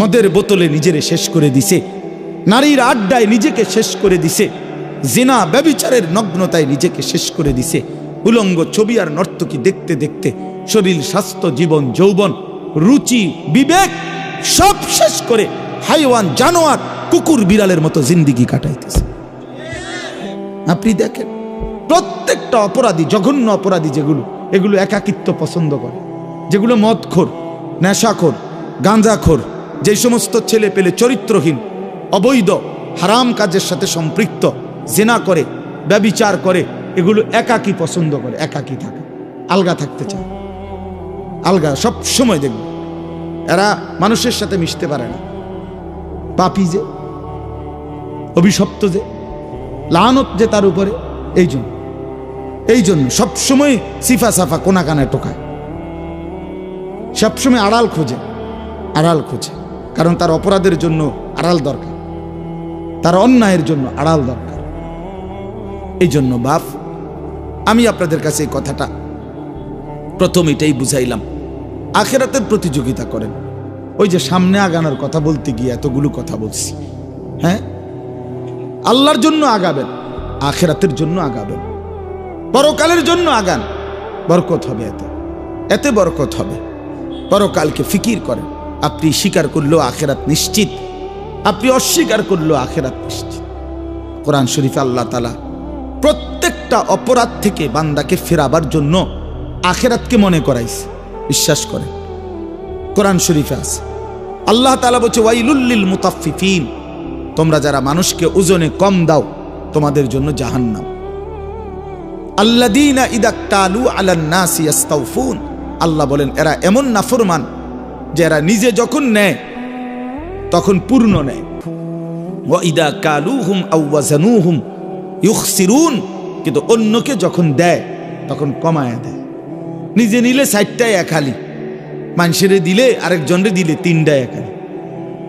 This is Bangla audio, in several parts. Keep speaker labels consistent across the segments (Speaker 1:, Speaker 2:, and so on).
Speaker 1: মদের বোতলে নিজেরে শেষ করে দিছে, নারীর আড্ডায় নিজেকে শেষ করে দিছে, জিনা ব্যভিচারের নগ্নতায় নিজেকে শেষ করে দিছে, উলঙ্গ ছবি আর নর্তকী দেখতে দেখতে শরীর, স্বাস্থ্য, জীবন, যৌবন, রুচি, বিবেক সব শেষ করে হাইওয়ান, জানোয়ার, কুকুর, বিড়ালের মতো জিন্দিগি কাটাইতেছে। আপনি দেখেন প্রত্যেকটা অপরাধী, জঘন্য অপরাধী যেগুলো, এগুলো একাকিত্ব পছন্দ করে, যেগুলো মদখোর, নেশাখোর, গাঁজাখোর, যে সমস্ত ছেলে পেলে চরিত্রহীন, অবৈধ, হারাম কাজের সাথে সম্পৃক্ত, জিনা করে, ব্যভিচার করে, এগুলো একাকী পছন্দ করে, একাকী থাকে, আলগা থাকতে চায়, আলগা সব সময় দেখবে। এরা মানুষের সাথে মিশতে পারে না, পাপী যে, অভিশপ্ত যে, লানত যে তার উপরে, এই জন্য সবসময় সিফা সাফা কোনা কানায় টোকায়, সবসময় আড়াল খোঁজে, কারণ তার অপরাধের জন্য আড়াল দরকার, তার অন্যায়ের জন্য আড়াল দরকার। এই জন্য বাপ, আমি আপনাদের কাছে এই কথাটা প্রথম এটাই বুঝাইলাম, আখেরাতের প্রতিযোগিতা করেন। ওই যে সামনে আগানোর কথা বলতে গিয়ে এতগুলো কথা বলছি, হ্যাঁ, আল্লাহর জন্য আগাবেন, আখেরাতের জন্য আগাবেন, পরকালের জন্য আগান, বরকত হবে, এতে বরকত হবে। পরকালকে ফিকির করেন, আপনি স্বীকার করলেও আখেরাত নিশ্চিত, আপনি অস্বীকার করলেও আখেরাত নিশ্চিত। কোরআন শরীফে আল্লাহ তাআলা প্রত্যেকটা অপরাধ থেকে বান্দাকে ফেরাবার জন্য আখেরাতকে মনে করাইছে, বিশ্বাস করে। কোরআন শরীফে আছে, আল্লাহ তাআলা বলছে ওয়াইলুল লিল মুতাফফিফিন, তোমরা যারা মানুষকে ওজনে কম দাও তোমাদের জন্য জাহান্নাম। আল্লাযীনা ইযা তালু আলান নাসি ইস্তাওফুন, আল্লাহ বলেন এরা এমন নাফরমান যে এরা নিজে যখন নেয় তখন পূর্ণ নেয়, ওয়া ইযা কালুহুম আও ওয়াজানুহুম ইউখসিরুন, কিন্তু অন্যকে যখন দেয় তখন কমায় দেয়। নিজে নিলে 60টায় এক হালি, মানুষেরে দিলে, আরেকজনরে দিলে 3টায় এক হালি।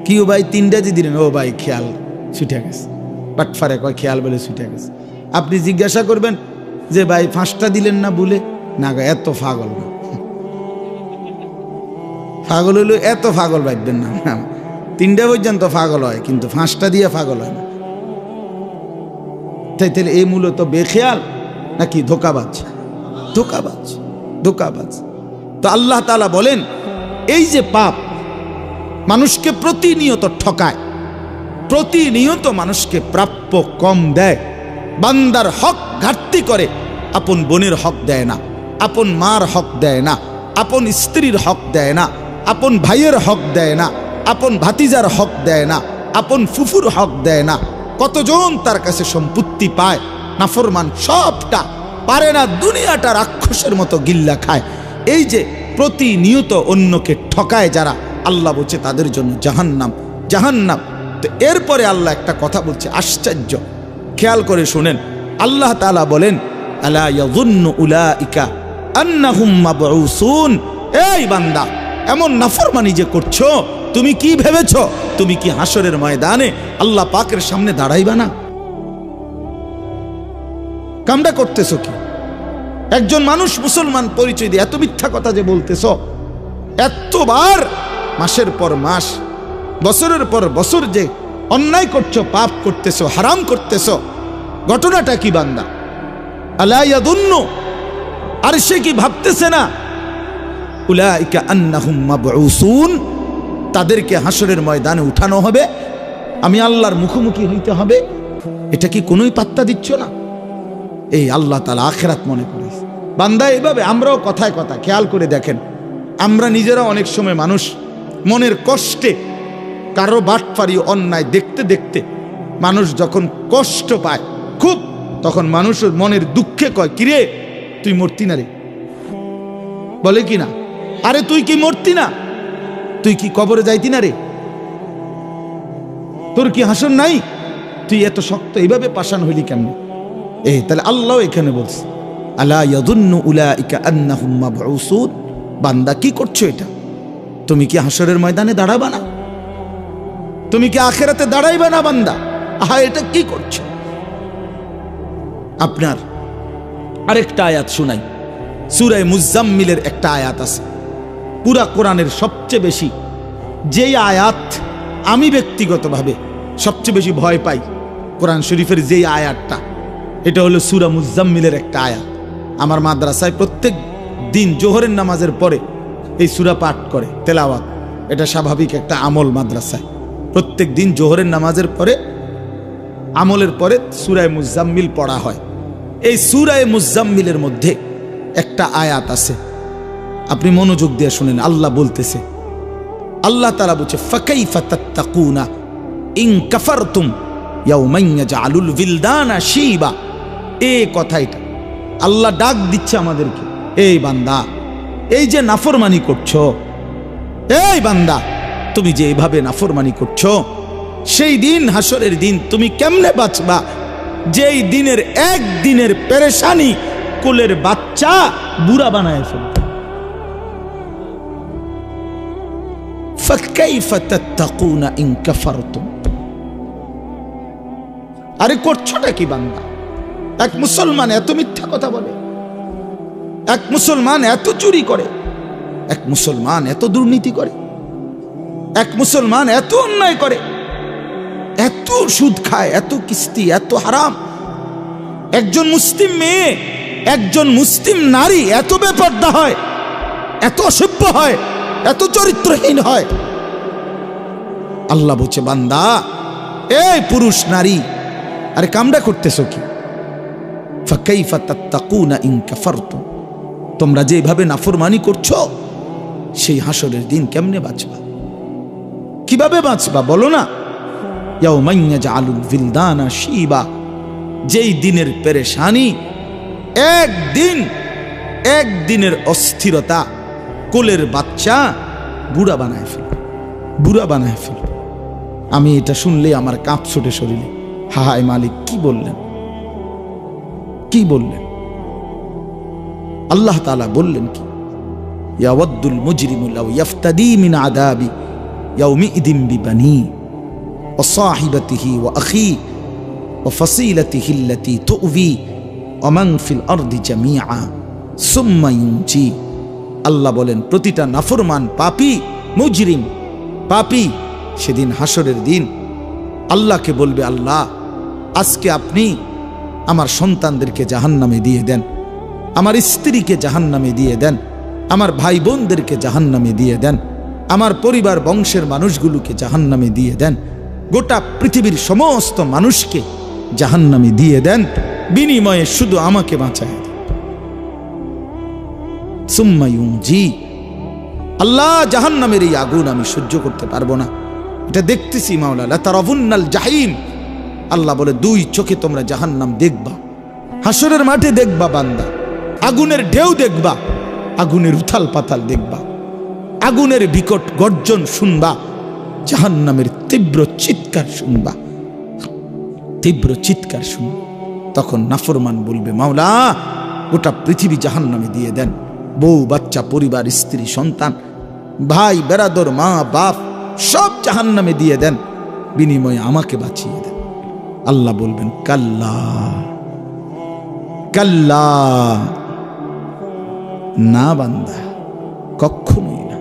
Speaker 1: কি ও ভাই 3টা যে দিলেন, ও ভাই খেয়াল ছুটে গেছে, পাটফারে কয় খেয়াল বলে ছুটে গেছে। আপনি জিজ্ঞাসা করবেন যে ভাই 5টা দিলেন না বলে, না গো এত পাগল না, পাগল হইলো এত পাগল ভাববেন না, 3টা পর্যন্ত পাগল হয় কিন্তু 5টা দিয়ে পাগল হয় না। তাইলে এই মূলত বেখেয়াল নাকি ধোকাবাজ? ধোকাবাজ। তো আল্লাহ তাআলা বলেন এই যে পাপ মানুষকে প্রতিনিয়ত ঠকায়, প্রতিনিয়ত মানুষকে প্রাপ্য কম দেয়, বান্দার হক ঘাটতি করে, আপন বোনের হক দেয় না, আপন মার হক দেয় না, আপন স্ত্রীর হক দেয় না, আপন ভাইয়ের হক দেয় না, আপন ভাতিজার হক দেয় না, আপন ফুফুর হক দেয় না। কতজন তার কাছে সম্পত্তি পায়, নাফরমান সবটা পারে না, দুনিয়াটা রাক্ষসের মতো গিল্লা খায়। এই যে প্রতিনিয়ত অন্যকে ঠকায় যারা, আল্লাহ বলছে তাদের জন্য জাহান্নাম। তো এরপরে আল্লাহ একটা কথা বলছে আশ্চর্য, খেয়াল করে শুনেন। আল্লাহ তাআলা বলেন আলা ইয়াযুন্নু উলাইকা আন্নাহুম মাবউসুন, এই বান্দা এমন নাফরমানি যে করছো, তুমি কি ভেবেছো তুমি কি হাসরের ময়দানে আল্লাহ পাকের সামনে দাঁড়াইবা না? কামটা করতেছো কি? একজন মানুষ মুসলমান পরিচয় দিয়ে এত মিথ্যা কথা যে বলতেছ, এতবার মাসের পর মাস, বছরের পর বছর যে অন্যায় করছো, পাপ করতেছো, হারাম করতেছো, ঘটনাটা কি বান্দা? আলা ইয়াযুন্নু, আর সে কি ভাবতেছে না উলাইকা আন্নাহুম মাবউসুন, তাদেরকে হাসরের ময়দানে উঠানো হবে, আমি আল্লাহর মুখোমুখি হইতে হবে। এটা কি কোনোই পাত্তা দিচ্ছ না? এই আল্লাহ তাআলা আখিরাত মনে করিস বান্দা। এইভাবে আমরাও কথায় কথা খেয়াল করে দেখেন, আমরা নিজেরা অনেক সময় মানুষ মনের কষ্টে কারো বাটপারি অন্যায় দেখতে দেখতে মানুষ যখন কষ্ট পায় খুব, তখন মানুষের মনের দুঃখে কয় কিরে তুই মরতি না রে, বলে কি না, আরে তুই কি মরতি না, তুই কি কবরে যাইতি না রে, তোর কি হাসর নাই, তুই এত শক্ত এইভাবে পাষাণ হইলি কেমনে? তাহলে আল্লাহ এখানে বলছে আলা ইয়াযুন্নু উলাইকা আন্নাহুম মাবউসুন, বান্দা কি করছো এটা? তুমি কি হাসরের ময়দানে দাঁড়াবা না? তুমি কি আখিরাতে দাঁড়াইবা না বান্দা? আহা, এটা কি করছো? আপনার আরেকটা আয়াত শুনাই, সূরা মুজাম্মিলের একটা আয়াত আছে, পুরা কোরআনের সবচেয়ে বেশি যেই আয়াত আমি ব্যক্তিগতভাবে সবচেয়ে বেশি ভয় পাই কোরআন শরীফের যেই আয়াতটা, এটা হলো সূরা মুজাম্মিলের একটা আয়াত। আমার মাদ্রাসায় প্রত্যেক দিন জোহরের নামাজের পরে এই সূরা পাঠ করে তেলাওয়াত। এটা স্বাভাবিক একটা আমল মাদ্রাসায়, প্রত্যেক দিন জোহরের নামাজের পরে আমলের পরে সূরা মুজাম্মিল পড়া হয়। এই সূরা মুজাম্মিলের মধ্যে একটা আয়াত আছে, আপনি মনোযোগ দিয়ে শুনেন। আল্লাহ বলতেছে, আল্লাহ তাআলা বলছে ফাকাইফা তাত্তাকুনা ইন কাফারতুম ইয়াওমান ইয়াজআলুল বিলদানা শিবা। এই কথাটা আল্লাহ ডাক দিচ্ছে আমাদেরকে, এই বান্দা, এই যে নাফরমানি করছো, এই বান্দা তুমি যে এইভাবে নাফরমানি করছো, সেই দিন হাসরের দিন তুমি কেমনে বাঁচবা যেই দিনের একদিনের পেরেশানি কোলের বাচ্চা বুড়া বানায় ফেলবে। ফাকাইফা তাত্তাকুনা ইন কাফারতুম। আরে করছোটা কি বান্দা? এক মুসলমান এত মিথ্যা কথা বলে, এক মুসলমান এত চুরি করে, এক মুসলমান এত দুর্নীতি করে, এক মুসলমান এত অন্যায় করে, এত সুদ খায়, এত কিস্তি, এত হারাম। একজন মুসলিম মেয়ে, একজন মুসলিম নারী এত বেপরদা হয়, এত অসভ্য হয়, এত চরিত্রহীন হয়। আল্লাহ বলছে বান্দা, এই পুরুষ নারী, আরে কামড়া করতেছো কি? ফাকাইফা তাত্তাকুনা ইন কাফারতুম। তোমরা যেভাবে নাফরমানি করছো, সেই হাসরের দিন কেমনে বাঁচবা? কিভাবে বাঁচবা বলো না? ইয়াওমান ইয়াজআলুল বিলদানা শিবা। যেই দিনের পেরেশানি, একদিনের অস্থিরতা কোলের বাচ্চা বুড়া বানায় ফেলবে, বুড়া বানায় ফেলবে। আমি এটা শুনলে আমার কাঁপ ছুটে শরীরে। হায় মালিক, কি বললেন, কি বললেন? আল্লাহ তাআলা বললেন কি? ইয়াওয়াদ্দুল মুজরিমু লাউ ইফতাদি মিন আযাবি ইয়াউমিইদিন বিবানি ওয়া সাহিবাতিহি ওয়া আখি ওয়া ফাসিলাতিহি আল্লাতী তু'বি ওয়া মান ফিল আরদি জামিআ সুম্মা ইউনজি। আল্লাহ বলেন, প্রতিটা নাফরমান পাপী, মুজরিম, পাপী সেদিন হাসরের দিন আল্লাহকে বলবে, আল্লাহ আজকে আপনি আমার সন্তানদেরকে জাহান্নামে দিয়ে দেন, আমার স্ত্রীকে জাহান্নামে দিয়ে দেন, আমার ভাই বোনদেরকে জাহান্নামে দিয়ে দেন, আমার পরিবার বংশের মানুষগুলোকে জাহান্নামে দিয়ে দেন, গোটা পৃথিবীর সমস্ত মানুষকে জাহান্নামে দিয়ে দেন, বিনিময়ে শুধু আমাকে বাঁচায় দেন। সুম্মা ইউনজি। আল্লাহ, জাহান্নামের এই আগুন আমি সহ্য করতে পারবো না, এটা দেখতেছি মাওলা। লা তারাবুন্নাল জাহিম। আল্লাহ বলে, দুই চোখে তোমরা জাহান্নাম দেখবা, হাসরের মাঠে দেখবা বান্দা, আগুনের ঢেউ দেখবা, আগুনের উথাল পাতাল দেখবা, আগুনের বিকট গর্জন শুনবা, জাহান্নামের তীব্র চিৎকার শুনবা, তীব্র চিৎকার শুনবা। তখন নাফরমান বলবে, মাওলা গোটা পৃথিবী জাহান্নামে দিয়ে দেন, বউ বাচ্চা, পরিবার, স্ত্রী, সন্তান, ভাই বেরাদর, মা বাপ সব জাহান্নামে দিয়ে দেন, বিনিময়ে আমাকে বাঁচিয়ে দেন। আল্লাহ বলবেন, কাল্লা কাল্লা, না বান্দা, কখনোই না,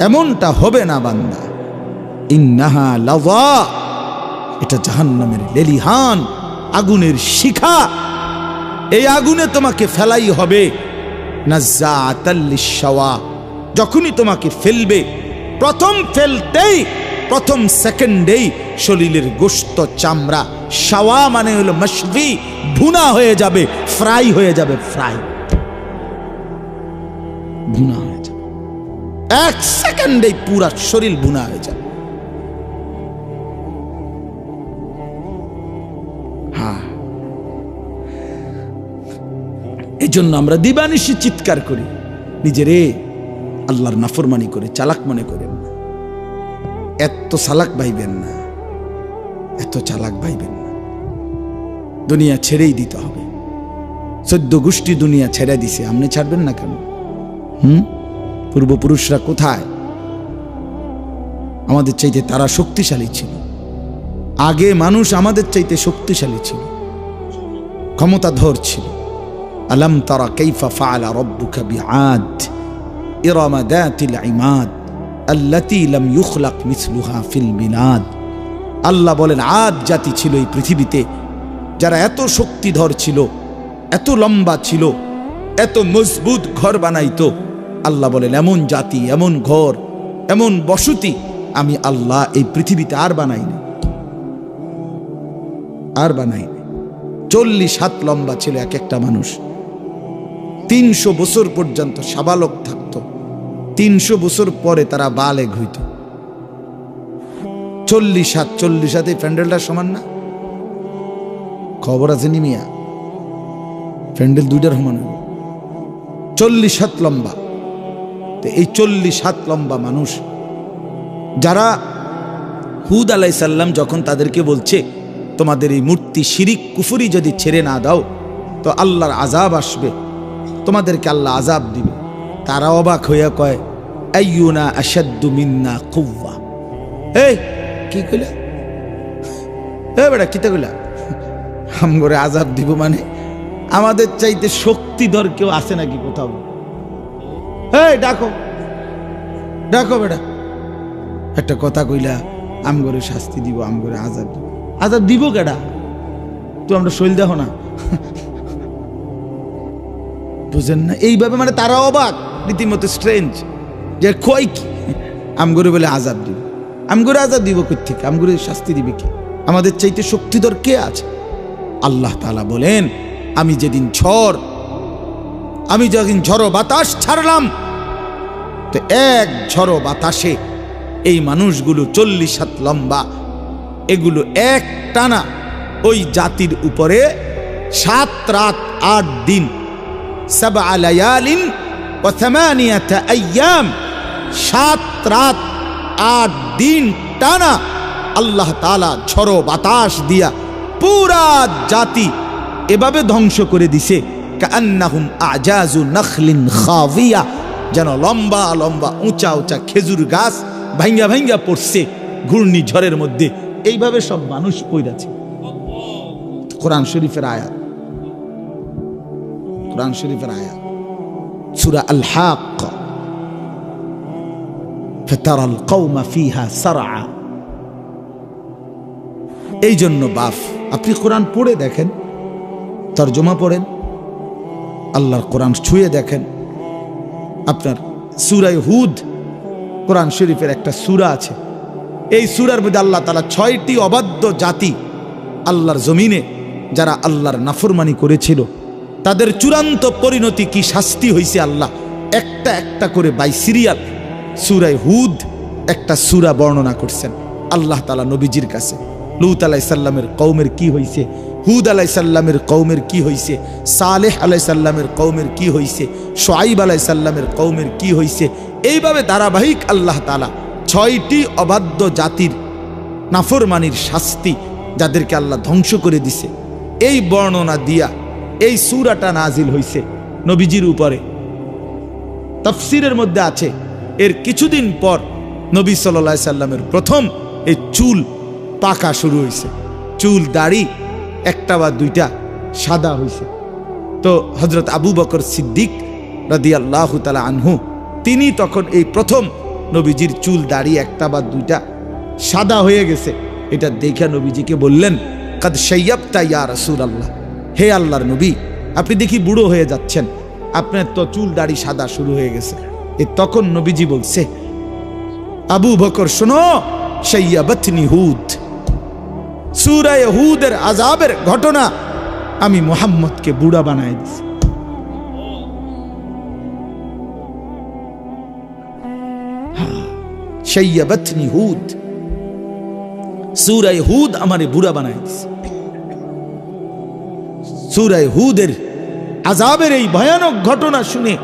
Speaker 1: এমনটা হবে না বান্দা। ইন্নাহা লাযা, এটা জাহান্নামের লেলিহান আগুনের শিখা, এই আগুনে তোমাকে ফেলাই হবে। নাজ্জাআতাল লিশশাওয়া, যখনই তোমাকে ফেলবে, প্রথম ফেলতেই, প্রথম সেকেন্ডেই শরীরের গোশত, চামড়া, শাওয়া মানে হলো মাশভি, ভুনা হয়ে যাবে, ফ্রাই হয়ে যাবে, ফ্রাই, ভুনা হয়ে যাবে, এক সেকেন্ডেই পুরা শরীর ভুনা হয়ে যাবে। হ্যাঁ, এই জন্য আমরা দিবানিশি চিৎকার করি, নিজেরে আল্লাহর নাফরমানি করে চালাক মনে করেন না। এত চালাক ভাইবেন না, এত চালাক ভাইবেন না। দুনিয়া ছেড়েই দিতে হবে। 14 গোষ্ঠী দুনিয়া ছেড়ে দিছে, আপনি ছাড়বেন না কেন? পূর্বপুরুষরা কোথায়? আমাদের চাইতে তারা শক্তিশালী ছিল। আগে মানুষ আমাদের চাইতে শক্তিশালী ছিল, ক্ষমতাধর ছিল। আলম তারা কাইফা ফাআলা রাব্বুকা বিআদ ইরামা যাতিল ইমাদ আল্লাতী লাম ইউখলাক মিসলুহা ফিল বিলাদ। আল্লাহ বলেন আদ জাতি ছিল এই পৃথিবীতে যারা এত শক্তিধর ছিল, এত লম্বা ছিল, এত মজবুত ঘর বানাইতো। আল্লাহ বলেন এমন জাতি, এমন ঘর, এমন বসতি আমি আল্লাহ এই পৃথিবীতে আর বানাইনি, আর বানাইনি। 40 হাত লম্বা ছিল এক একটা মানুষ। 300 বছর পর্যন্ত সাবালক থাকতো। 300 বছর পরে তারা বালেগ হইত। 40 হাত, 40 হাতে প্যান্ডেলটা সমান না? খবর আছে নি মিয়া? প্যান্ডেল দুইটার সমান হইল। 40 হাত লম্বা। তো এই 40 হাত লম্বা মানুষ যারা হুদ আলাইহিস সালাম যখন তাদেরকে বলছে তোমাদের এই মূর্তি শিরিক কুফরি যদি ছেড়ে না দাও তো আল্লাহর আযাব আসবে, তোমাদেরকে আল্লাহ আযাব দিবে। তারা অবাক হইয়া কয় আইয়ুনা আশাদ্দু মিন্না কুওয়া। এই কি কইলা? এ বেটা কিতা কইলা? আমগরে আযাব দিব মানে আমাদের চাইতে শক্তিধর কেউ আছে নাকি কোথাও? এই ডাকো ডাকো বেটা। একটা কথা কইলা আমগরে শাস্তি দিব, আমগরে আযাব দিব। আযাব দিব কেডা? তো আমরা শৈল দেখো না, বুঝেন না? এইভাবে মানে তারা অবাক, রীতিমতো স্ট্রেঞ্জ যে কই কি আমগরে বলে আযাব দিব। আমগরে আযাব দিব কই থেকে? আমগরে শাস্তি দিবে কি? আমাদের চাইতে শক্তিধর কে আছে? আল্লাহ তাআলা বলেন আমি যেদিন ঝড়ো বাতাস ছাড়লাম তো এক ঝড়ো বাতাসে এই মানুষগুলো 40 হাত লম্বা এগুলো এক টানা ওই জাতির উপরে 7 রাত 8 দিন 7 লায়ালিন ওয়া 8 আইয়াম 7 রাত 8 দিন টানা আল্লাহ তাআলা ঝড়ো বাতাস দিয়া পুরা জাতি এভাবে ধ্বংস করে দিছে কান্নাহুম আজাজু নখলিন খাবিয়া, যেন লম্বা লম্বা উঁচা উঁচা খেজুর গাছ ভাঙ্গা ভাঙ্গা পড়ছে ঘূর্ণিঝড়ের মধ্যে। এইভাবে সব মানুষ পড়েছে। কোরআন শরীফের আয়াত, কোরআন শরীফের আয়াত সূরা আল হাক্ক ফাতারাল কওমা ফিহা সারআ। এই জন্য বাপ আপনি কোরআন পড়ে দেখেন, তরজমা পড়েন, আল্লাহর কোরআন ছুঁয়ে দেখেন। আপনার সূরা হুদ কোরআন শরীফের একটা সূরা আছে, এই সূরার মধ্যে আল্লাহ তাআলা 6টি অবাধ্য জাতি আল্লাহর জমিনে যারা আল্লাহর নাফরমানি করেছিল তাদের চূড়ান্ত পরিণতি কি শাস্তি হয়েছে আল্লাহ একটা একটা করে বাই সিরিয়াল সূরা হুদ একটা সূরা বর্ণনা করছেন। আল্লাহ তাআলা নবীজির কাছে লূত আলাইহিস সালামের কওমের কি হইছে, হুদ আলাইহিস সালামের কওমের কি হইছে, সালেহ আলাইহিস সালামের কওমের কি হইছে, শুআইব আলাইহিস সালামের কওমের কি হইছে, এইভাবে ধারাবাহিক আল্লাহ তাআলা 6টি অবাধ্য জাতির নাফরমানির শাস্তি যাদেরকে আল্লাহ ধ্বংস করে দিছে এই বর্ণনা দিয়া এই সূরাটা নাজিল হইছে নবীজির উপরে। তাফসীরের মধ্যে আছে এর কিছুদিন পর নবী সাল্লাল্লাহু আলাইহি সাল্লামের প্রথম এই চুল পাকা শুরু হয়েছে, চুল দাড়ি একটা বা দুইটা সাদা হয়েছে। তো হযরত আবু বকর সিদ্দিক রাদিয়াল্লাহু তাআলা আনহু তিনি তখন এই প্রথম নবীজির চুল দাড়ি একটা বা দুইটা সাদা হয়ে গেছে এটা দেখে নবীজিকে বললেন কাদ শাইয়াবতা ইয়া রাসূলুল্লাহ, হে আল্লাহর নবী আপনি দেখি বুড়ো হয়ে যাচ্ছেন, আপনার তো চুল দাড়ি সাদা শুরু হয়ে গেছে। তখন নবীজি বলছে আবু বকর শোনো, শাইয়াবাতনি হুদ, সূরা হুদের আযাবের ঘটনা আমি মুহাম্মদকে বুড়া বানায় দিছি। শাইয়াবাতনি হুদ, সূরা হুদ আমারে বুড়া বানায় দিছে। সূরা হুদের আযাবের এই ভয়ানক ঘটনা শুনে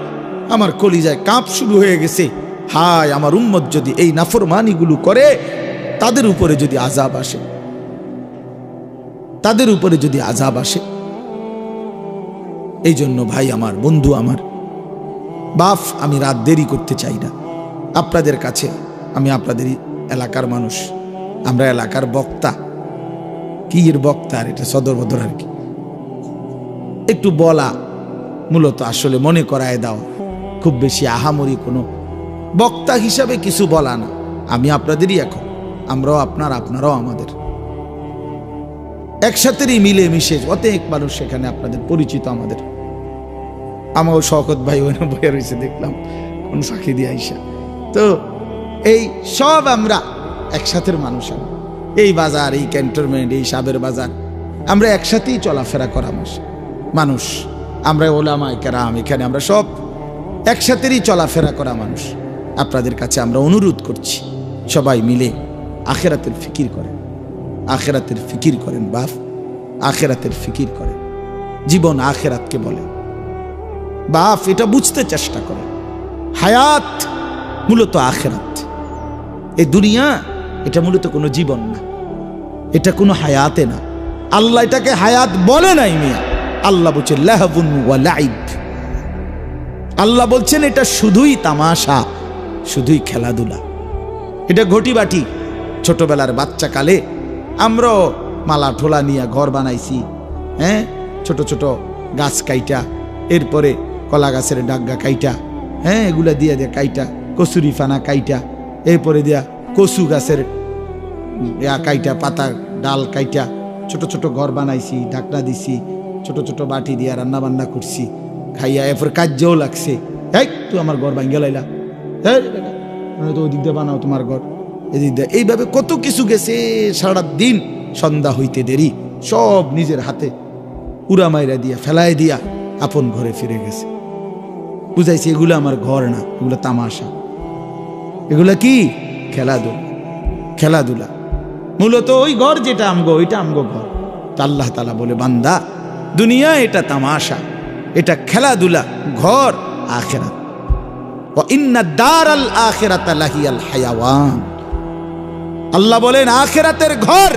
Speaker 1: আমার কলিজায় কাঁপ শুরু হয়ে গেছে। হায় আমার উম্মত যদি এই নাফরমানিগুলো করে তাদের উপরে যদি আযাব আসে, তাদের উপরে যদি আযাব আসে। এই জন্য ভাই আমার, বন্ধু আমার, বাপ আমি রাত দেরি করতে চাই না আপনাদের কাছে। আমি আপনাদের এলাকার মানুষ, আমরা এলাকার বক্তা, কি এর বক্তা আর এটা সদর বদর আর কি, একটু বলা মূলত আসলে মনে করায় দাও, খুব বেশি আহামরি কোনো বক্তা হিসাবে কিছু বলা না, আমি আপনাদেরই এখন, আমরাও আপনার, আপনারাও আমাদের, একসাথেই মিলে মিশে অনেক মানুষ সেখানে আপনাদের পরিচিত। আমাদের আমার শওকত ভাই ওই বইয়া রয়েছে দেখলাম কোন সাক্ষী দিয়ে আইসা। তো এই সব আমরা একসাথের মানুষ, এই বাজার, এই ক্যান্টনমেন্ট, এই সাবের বাজার, আমরা একসাথেই চলাফেরা করা মানুষ। আমরা ওলামায়ে কেরাম এখানে আমরা সব একসাথেই চলাফেরা করা মানুষ। আপনাদের কাছে আমরা অনুরোধ করছি, সবাই মিলে আখিরাতের ফিকির করেন, আখিরাতের ফিকির করেন বাপ, আখিরাতের ফিকির করেন। জীবন আখিরাতকে বলে বাপ, এটা বুঝতে চেষ্টা করেন। হায়াত মূলত আখিরাত। এই দুনিয়া এটা মূলত কোনো জীবন না, এটা কোনো হায়াতে না। আল্লাহ এটাকে হায়াত বলে নাই মিয়া। আল্লাহ বলছেন লাহবুন ওয়া লাইব। আল্লাহ বলছেন এটা শুধুই তামাশা, শুধুই খেলাধুলা, এটা ঘটি বাটি। ছোটবেলার বাচ্চা কালে আমরাও মালা ঠোলা নিয়ে ঘর বানাইছি, হ্যাঁ, ছোট ছোট গাছ কাইটা, এরপরে কলা গাছের ডাগা কাইটা, হ্যাঁ, এগুলা দিয়ে দিয়ে কাইটা, কচুরি ফানা কাইটা, এরপরে দিয়া কচু গাছের কাইটা, পাতা ডাল কাইটা ছোট ছোট ঘর বানাইছি, ঢাকনা দিছি, ছোট ছোট বাটি দিয়া রান্না বান্না করছি, খাইয়া এরপর কাজ্যও লাগছে। এই তুই আমার ঘর ভাঙ্গে লাইলা, তো ওই দিক দিয়ে বানাও তোমার ঘর, এদিক দিয়ে, এইভাবে কত কিছু গেছে। সারা দিন সন্ধ্যা হইতে দেরি, সব নিজের হাতে উড়া মাইরা দিয়া ফেলাই দিয়া আপন ঘরে ফিরে গেছে। বুঝাইছি এগুলো আমার ঘর না, এগুলো তামাশা, এগুলা কি খেলাধুলা। খেলাধুলা মূলত ওই ঘর যেটা আমগো, ওইটা আমগো ঘর। তা আল্লাহ তাআলা বলে বান্দা, দুনিয়া এটা তামাশা, এটা খেলাধুলা, ঘর আখিরাত। ওয়া ইন্না দারাল আখিরাতা লাহিয়াল হায়াওয়ান। আল্লাহ বলেন আখিরাতের ঘর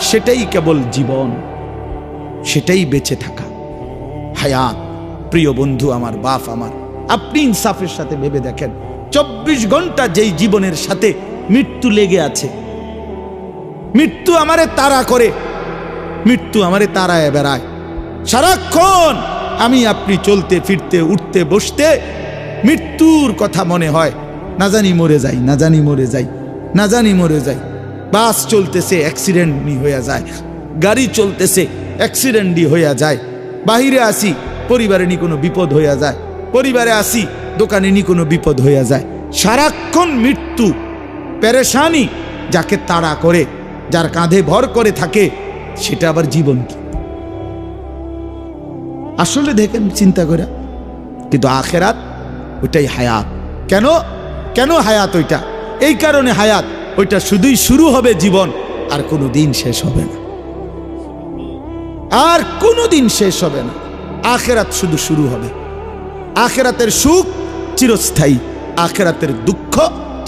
Speaker 1: সেটাই কেবল জীবন, সেটাই বেঁচে থাকা, হায়াত। প্রিয় বন্ধু আমার, বাপ আমার, আপনি ইনসাফের সাথে ভেবে দেখেন, 24 ঘন্টা যেই জীবনের সাথে মৃত্যু লেগে আছে, মৃত্যু আমারে তাড়া করে, মৃত্যু আমারে তাড়ায় বেড়ায় সারাক্ষণ। আমি আপনি চলতে ফিরতে উঠতে বসতে মৃত্যুর কথা মনে হয়, না জানি মরে যাই, না জানি মরে যাই, না জানি মরে যাই। বাস চলতেছে অ্যাক্সিডেন্টই হয়ে যায়, গাড়ি চলতেছে অ্যাক্সিডেন্টই হয়ে যায়, বাহিরে আসি পরিবারে নি কোনো বিপদ হইয়া যায়, পরিবারে আসি দোকানে নি কোনো বিপদ হইয়া যায়। সারাক্ষণ মৃত্যু, পেরেশানি যাকে তাড়া করে, যার কাঁধে ভর করে থাকে, সেটা আবার জীবন কি? আসলে দেখেন চিন্তা করে। কিন্তু আখিরাত ওইটাই হায়াত। কেন কেন হায়াত ওইটা? এই কারণে হায়াত ওইটা শুধুই শুরু হবে জীবন, আর কোনো দিন শেষ হবে না, আর কোনো দিন শেষ হবে না। আখিরাত শুধু শুরু হবে। আখিরাতের সুখ চিরস্থায়ী, আখিরাতের দুঃখ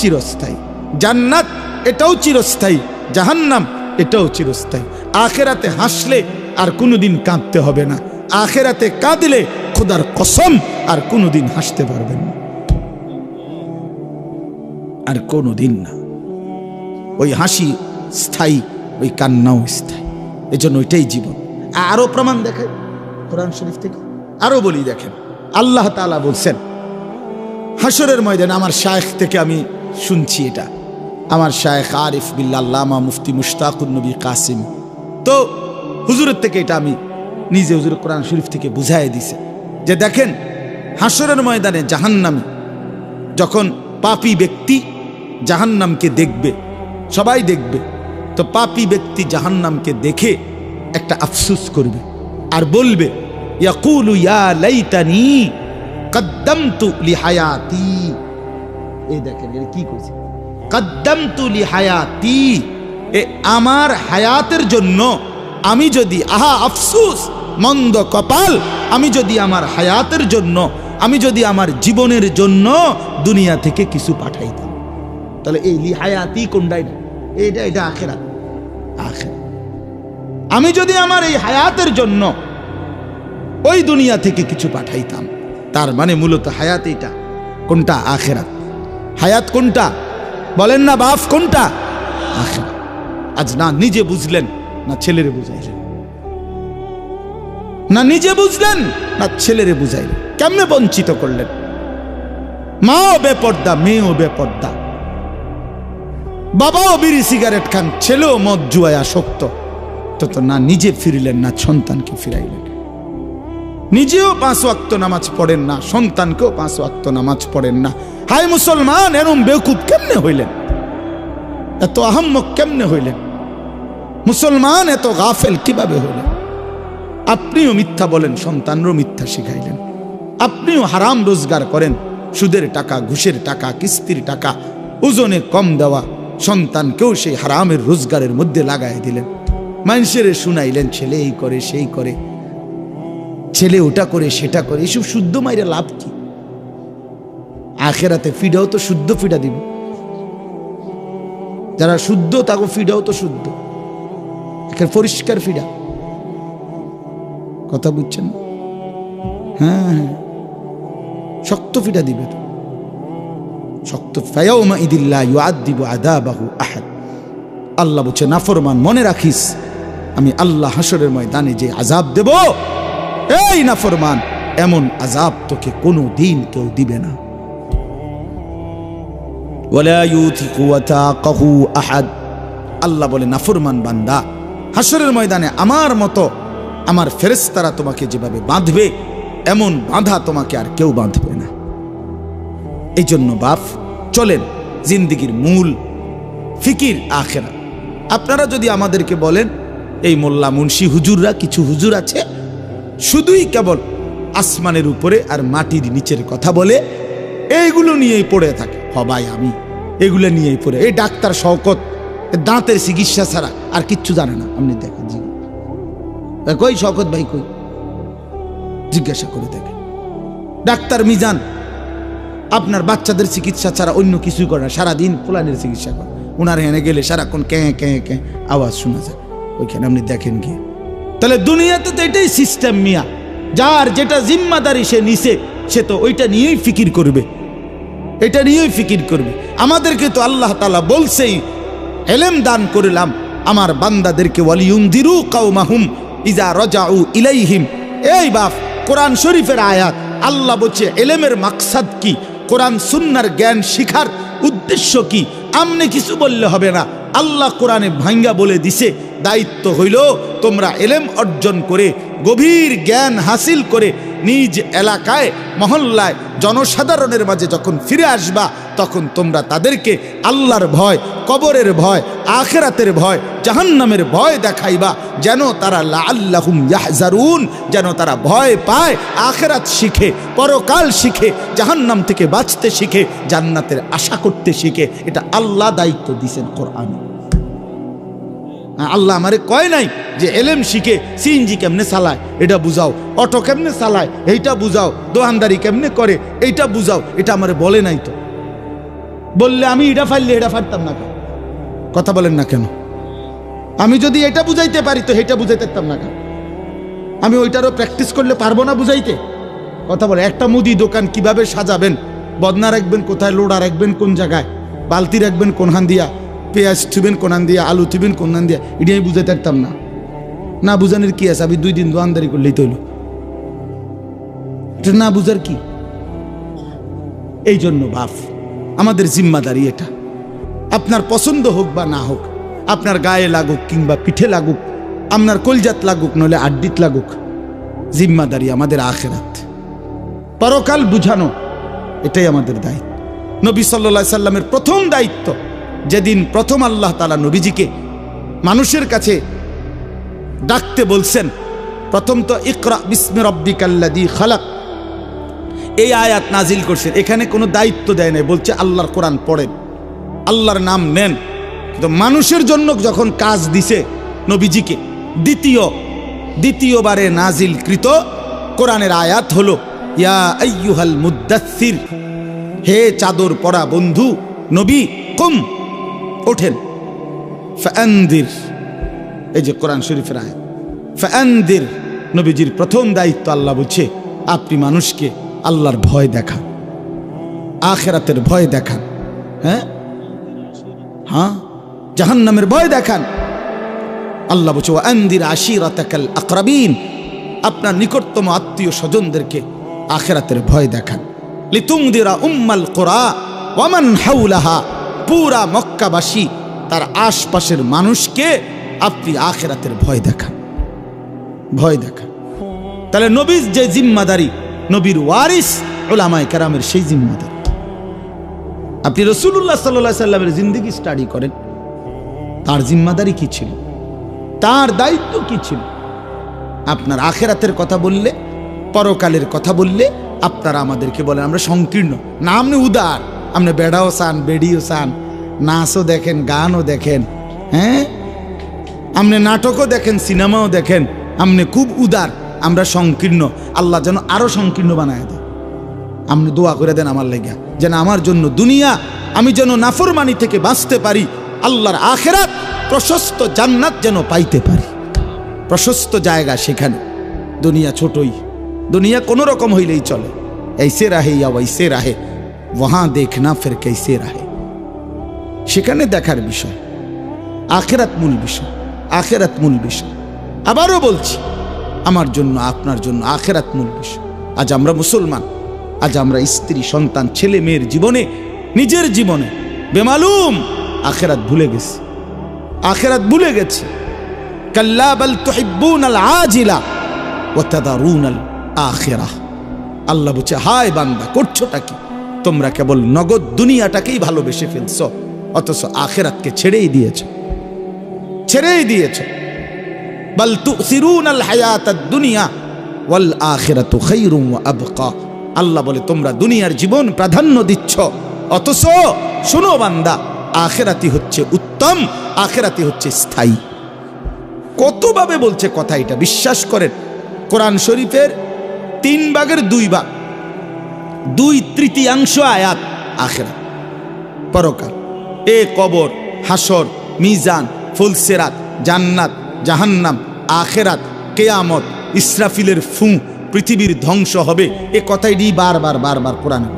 Speaker 1: চিরস্থায়ী। জান্নাত এটাও চিরস্থায়ী, জাহান্নাম এটাও চিরস্থায়ী। আখিরাতে হাসলে আর কোনোদিন কাঁদতে হবে না, আখিরাতে কাঁদলে খোদার কসম আর কোনোদিন হাসতে পারবেন না, আর কোনোদিন না। ওই হাসি স্থায়ী, ওই কান্নাও স্থায়ী। এজন্য ওইটাই জীবন। আরো প্রমাণ দেখেন কোরআন শরীফ থেকে, আরো বলি দেখেন। আল্লাহ তাআলা বলছেন হাসরের ময়দানে, আমার শায়েখ থেকে আমি শুনছি, এটা আমার শায়েখ আরিফ বিল্লাহ আল্লামা মুফতি মুশতাকুন নবী কাসিম, তো হুজুরের থেকে এটা আমি নিজে হুজুর কোরআন শরীফ থেকে বুঝাই দিছে যে দেখেন হাসরের ময়দানে জাহান্নামে যখন পাপী ব্যক্তি জাহান্নামকে দেখবে, সবাই দেখবে, তো পাপী ব্যক্তি জাহান্নামকে দেখে একটা আফসোস করবে আর বলবে ইয়াকুলু ইয়া লাইতানি কদ্দামতু লিহায়াতি। এই দেখেন এর কি কইছে, কদ্দামতু লিহায়াতি, এ আমার হায়াতের জন্য আমি যদি, আহা আফসোস, মন্দ কপাল, আমি যদি আমার হায়াতের জন্য, আমি যদি আমার জীবনের জন্য দুনিয়া থেকে কিছু পাঠাইতাম। তাহলে এই লিহায়াতি কোনটাই না, এটা এটা আখিরাত। আখিরাত আমি যদি আমার এই হায়াতের জন্য ওই দুনিয়া থেকে কিছু পাঠাইতাম, তার মানে মূলত হায়াত এটা কোনটা? আখিরাত। হায়াত কোনটা বলেন না বাপ, কোনটা? আখিরাত। আজ না নিজে বুঝলেন, না ছেলেরে বুঝাইলেন, না নিজে বুঝলেন, না ছেলেরে বুঝাইলেন। কেমনে বঞ্চিত করলেন? মাও বেপর্দা, মেয়েও বেপর্দা, বাবাও বিড়ি সিগারেট খান, ছেলেও মদ জুয়ায় আসক্ত, তো না নিজে ফিরলেন না সন্তানকে ফিরাইলেন। নিজেও 5 ওয়াক্ত নামাজ পড়েন না, সন্তানকেও 5 ওয়াক্ত নামাজ পড়েন না। হায় মুসলমান, এরম বেকুব কেমনে হইলেন? এত আহাম্মক কেমনে হইলেন? মুসলমান এত গাফেল কিভাবে হইলেন? আপনিও মিথ্যা বলেন, সন্তানরও মিথ্যা শিখাইলেন। আপনিও হারাম রোজগার করেন, সুদের টাকা, ঘুষের টাকা, কিস্তির টাকা, ওজনে কম দেওয়া সন্তানকেও সেই হারামের রোজগারের মধ্যে লাগাই দিলেন। মানুষের শুনাইলেন ছেলে এই করে সেই করে, ছেলে ওটা করে সেটা করে। এসব শুদ্ধ মাইরে লাভ কি? আখেরাতে ফিডাও তো শুদ্ধ ফিডা দিবে। যারা শুদ্ধ তাকে ফিডাও তো শুদ্ধ, পরিষ্কার ফিডা। কথা বুঝছেন? হ্যাঁ হ্যাঁ, শক্ত ফিডা দিবে তো, শক্ত। ফায়াউমা ইদিল্লা ইউআযযিবু আযাবাহু আহাদ। আল্লাহ বলছে নাফরমান মনে রাখিস, আমি আল্লাহ হাসরের ময়দানে যে আযাব দেব, এই নাফরমান, এমন আযাব তোকে কোনো দিন কেউ দিবে না। ওয়ালা ইউথিকু ওয়াতাকাহু আহাদ। আল্লাহ বলে নাফরমান বান্দা, হাসরের ময়দানে আমার মতো আমার ফেরেশতারা তোমাকে যেভাবে বাঁধবে, এমন বাঁধা তোমাকে আর কেউ বাঁধবে না। এই জন্য বাপ চলেন, জিন্দিগির মূল ফিকির আখিরাত। আপনারা যদি আমাদেরকে বলেন এই মোল্লা মুন্সি হুজুররা, কিছু হুজুর আছে শুধুই কেবল আসমানের উপরে আর মাটির নিচের কথা বলে, এইগুলো নিয়েই পড়ে থাকে। হবাই আমি এগুলো নিয়েই পড়ে। এই ডাক্তার শওকত দাঁতের চিকিৎসা ছাড়া আর কিচ্ছু জানে না। আপনি দেখেন, কই শওকত ভাই কই, জিজ্ঞাসা করে দেখেন। ডাক্তার মিজান আপনার বাচ্চাদের চিকিৎসা ছাড়া অন্য কিছুই করে না, সারাদিন ফুলানের চিকিৎসা করে। ওনার হেনে গেলে সারাক্ষণ ক্যাঁ ক্যাঁ ক্যাঁ আওয়াজ শোনা যায়, ওইখানে আপনি দেখেন গিয়ে। তাহলে দুনিয়াতে তো এটাই সিস্টেম মিয়া, যার যেটা জিম্মাদারি সে নিছে, সে তো ওইটা নিয়েই ফিকির করবে, এটা নিয়েই ফিকির করবে। আমাদেরকে তো আল্লাহ তাআলা বলছেই, ইলম দান করলাম আমার বান্দাদেরকে, ওয়ালিউনদিরু কাওমাহুম ইজা রাজাউ ইলাইহিম। এই বাপ, কোরআন শরীফের আয়াত। আল্লাহ বলছে ইলমের মাকসাদ কি, কোরআন সুন্নাহর জ্ঞান শিখার উদ্দেশ্য কি, আমনে কিছু বললে হবে না। আল্লাহ কোরআনে ভাঙ্গা বলে দিছে, দায়িত্ব হইল তোমরা ইলম অর্জন করে, গভীর জ্ঞান হাসিল করে নিজ এলাকায়, মহল্লায়, জনসাধারণের মাঝে যখন ফিরে আসবা, তখন তোমরা তাদেরকে আল্লাহর ভয়, কবরের ভয়, আখিরাতের ভয়, জাহান্নামের ভয় দেখাইবা, যেন তারা লাআল্লাহুম ইয়াহজারুন, যেন তারা ভয় পায়, আখিরাত শিখে, পরকাল শিখে, জাহান্নাম থেকে বাঁচতে শিখে, জান্নাতের আশা করতে শিখে। এটা আল্লাহ দায়িত্ব দিয়েছেন কোরআনে। আল্লাহ আমারে কয় নাই যে এলেম শিখে সিএনজি কেমনে চালায় এটা বুঝাও, অটো কেমনে চালায় এইটা বুঝাও, দোকানদারি কেমনে করে এইটা বুঝাও। এটা আমারে বলে নাই তো। বললে আমি এটা ফাইললে এটা ফারতাম না কেন? কথা বলেন না কেন? আমি যদি এটা বুঝাইতে পারি তো এটা বুঝাইতে পারতাম না কেন? আমি ওইটারও প্র্যাকটিস করলে পারবো না বুঝাইতে? কথা বলে, একটা মুদি দোকান কিভাবে সাজাবেন, বদনা রাখবেন কোথায়, লোড়া রাখবেন কোন জায়গায়, বালতি রাখবেন কোনখান দিয়া, পেঁয়াজ থুবেন কোনখান দিয়া, আলু থুবেন কোনখান দিয়া, এটা আমি বুঝাইতে পারতাম না। না বুঝানোর কি আছে? আমি 2 দিন দোকানদারি করলেই তো হইল। এটা না বুঝার কি? এই জন্য বাপ, আমাদের জিম্মাদারি এটা। আপনার পছন্দ হোক বা না হোক, আপনার গায়ে লাগুক কিংবা পিঠে লাগুক, আপনার কলজাত লাগুক নইলে আড্ডিত লাগুক, জিম্মাদারি আমাদের আখিরাত, পরকাল বুঝানো, এটাই আমাদের দায়িত্ব। নবী সাল্লাল্লাহু আলাইহি সাল্লামের প্রথম দায়িত্ব, যেদিন প্রথম আল্লাহ তাআলা নবীজিকে মানুষের কাছে ডাকতে বলছেন, প্রথম তো ইকরা বিসমি রাব্বিকাল্লাযী খালাক, এই আয়াত নাজিল করছেন। এখানে কোনো দায়িত্ব দেয় নাই, বলছে আল্লাহর কোরআন পড়েন, আল্লাহর নাম নেন। কিন্তু মানুষের জন্য যখন কাজ দিছে নবীজিকে, দ্বিতীয়বারে নাজিলকৃত কোরআনের আয়াত হলো ইয়া আইয়ুহাল মুদ্দাসসির, হে চাদর পরা বন্ধু নবী, কুম, ওঠেন, ফাআনদির, এই যে কোরআন শরীফের আয়াত, ফাআনদির। নবীজির প্রথম দায়িত্ব, আল্লাহ বলছে আপনি মানুষকে আল্লাহর ভয় দেখান, আখিরাতের ভয় দেখান, হ্যাঁ, জাহান্নামের ভয় দেখান। আল্লাহ বলছে ওয়ানদির আশিরাতাকাল আকরাবিন, আপনার নিকটতম আত্মীয় স্বজনদেরকে আখিরাতের ভয় দেখান। লিতুনদিরা উম্মাল কুরা ওয়া মান হাওলাহা, পুরা মক্কাবাসী তার আশপাশের মানুষকে আপনি আখিরাতের ভয় দেখান, ভয় দেখান। তাহলে নবীর যে জিম্মাদারি, নবীর ওয়ারিস উলামায়ে কেরামের সেই জিম্মাদারি। আপনি রাসূলুল্লাহ সাল্লাল্লাহু আলাইহি সাল্লামের জিন্দেগি স্টাডি করেন, তার জিম্মাদারি কি ছিল, তার দায়িত্ব কি ছিল। আপনার আখিরাতের কথা বললে, পরকালের কথা বললে আপনারা আমাদেরকে বলেন আমরা সংকীর্ণ। না, আপনি উদার, আপনি বেড়াও চান, বেড়িও চান, নাচও দেখেন, গানও দেখেন, হ্যাঁ, আপনি নাটকও দেখেন, সিনেমাও দেখেন, আপনি খুব উদার, আমরা সংকীর্ণ। আল্লাহ যেন আরো সংকীর্ণ বানায় দেয়। আপনি দোয়া করে দেন আমার লেগে, যেন আমার জন্য দুনিয়া আমি যেন নাফরমানি থেকে বাঁচতে পারি, আল্লাহর আখিরাত প্রশস্ত জান্নাত যেন পাইতে পারি, প্রশস্ত জায়গা সেখানে। দুনিয়া ছোটই, দুনিয়া কোনো রকম হইলেই চলে। ऐसे रहे या वैसे रहे, वहां देखना फिर कैसे रहे। সেখানে দেখার বিষয়, আখিরাত মূল বিষয়, আখিরাত মূল বিষয়। আবারও বলছি, আমার জন্য আপনার জন্য আখিরাত মূল বিষয়। আজ আমরা মুসলমান, আজ আমরা স্ত্রী সন্তান ছেলে মেয়ের জীবনে, নিজের জীবনে বেমালুম আখিরাত ভুলে গেছি, আখিরাত ভুলে গেছি। কাল্লা বাল তুহিব্বুনাল আজিলা ওয়া তাদারুনাল আখিরাহ। আল্লাহ বলছে, হায় বান্দা, করছোটা কি? তোমরা কেবল নগদ দুনিয়াটাকেই ভালোবেসে ফেলছো, অথচ আখিরাতকে ছেড়েই দিয়েছো, ছেড়েই দিয়েছো। বাল তুসিরুনাল হায়াতাদ দুনিয়া ওয়াল আখিরাতু খায়রুম ওয়া আবকা। আল্লাহ বলে তোমরা দুনিয়ার জীবন প্রাধান্য দিচ্ছ, অথচ শোনো বান্দা, আখিরাতই হচ্ছে উত্তম, আখিরাতই হচ্ছে স্থায়ী। কতভাবে বলছে কথা, এটা বিশ্বাস করেন। কোরআন শরীফের 3 ভাগের 2 ভাগ, 2/3 আয়াত আখিরাত, পরকাল। এ কবর, হাসর, মিজান, ফুলসিরাত, জান্নাত, জাহান্নাম, আখিরাত, কিয়ামত, ইসরাফিলের ফু, পৃথিবীর ধ্বংস হবে, এ কথাই বারবার বারবার কোরআনে।